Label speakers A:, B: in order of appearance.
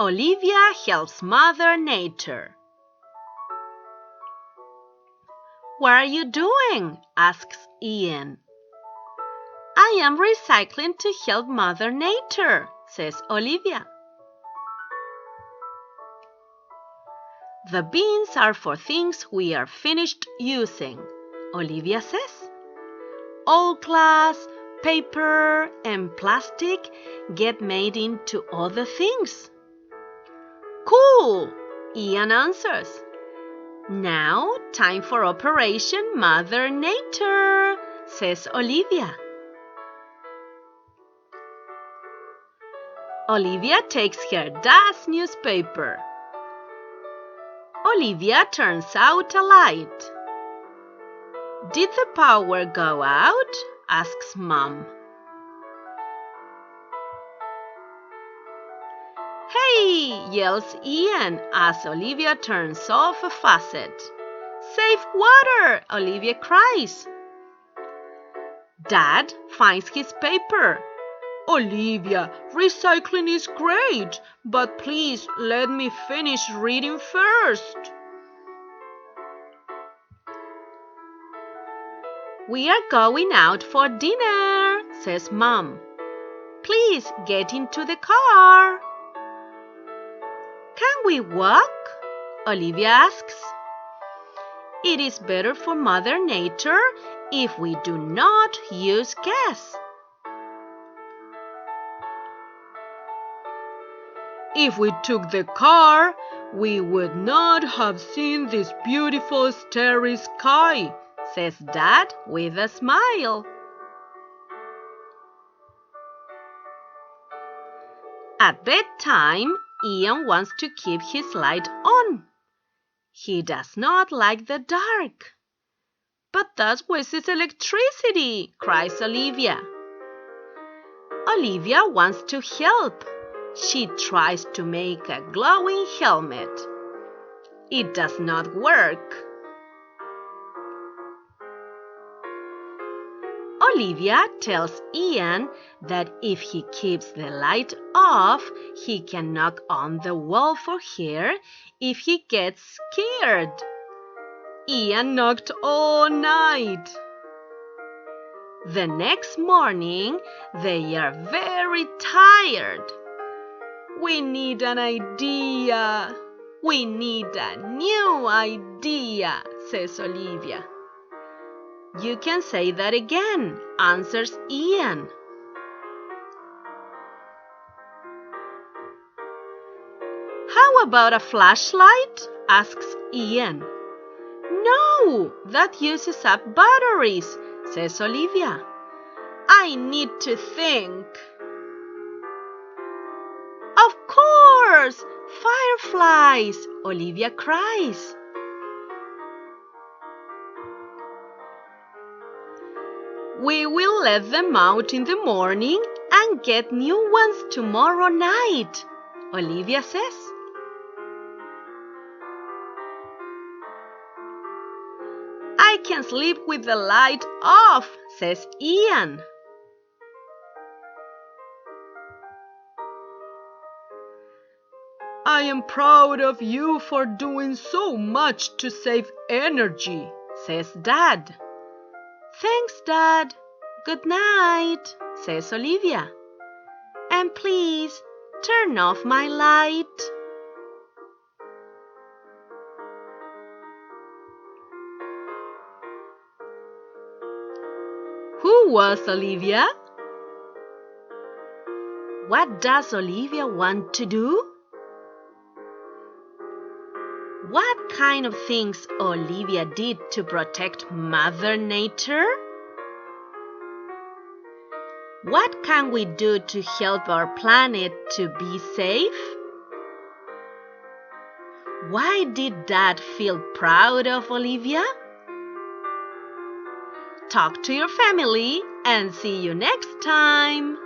A: Olivia helps Mother Nature. "What are you doing?" asks Ian. "I am recycling to help Mother Nature," says Olivia. "The bins are for things we are finished using," Olivia says. "Old glass, paper, and plastic get made into other things." "Cool," Ian answers. "Now, time for Operation Mother Nature," says Olivia. Olivia takes her dad's newspaper. Olivia turns out a light. "Did the power go out?" asks Mom. "Hey!" yells Ian as Olivia turns off a faucet. "Save water!" Olivia cries. Dad finds his paper. "Olivia, recycling is great, but please let me finish reading first." "We are going out for dinner," says Mom. "Please get into the car." "Can we walk?" Olivia asks. "It is better for Mother Nature if we do not use gas." "If we took the car, we would not have seen this beautiful starry sky," says Dad with a smile. At bedtime, Ian wants to keep his light on. He does not like the dark. "But that wastes electricity," cries Olivia. Olivia wants to help. She tries to make a glowing helmet. It does not work. Olivia tells Ian that if he keeps the light off, he can knock on the wall for her if he gets scared. Ian knocked all night. The next morning, they are very tired. "We need an idea. We need a new idea," says Olivia. "You can say that again," answers Ian. "How about a flashlight?" asks Ian. "No, that uses up batteries," says Olivia. "I need to think." "Of course! Fireflies!" Olivia cries. "We will let them out in the morning and get new ones tomorrow night," Olivia says. "I can sleep with the light off," says Ian. "I am proud of you for doing so much to save energy," says Dad. "Thanks, Dad. Good night," says Olivia. "And please turn off my light." Who was Olivia? What does Olivia want to do? What kind of things Olivia did to protect Mother Nature? What can we do to help our planet to be safe? Why did Dad feel proud of Olivia? Talk to your family and see you next time.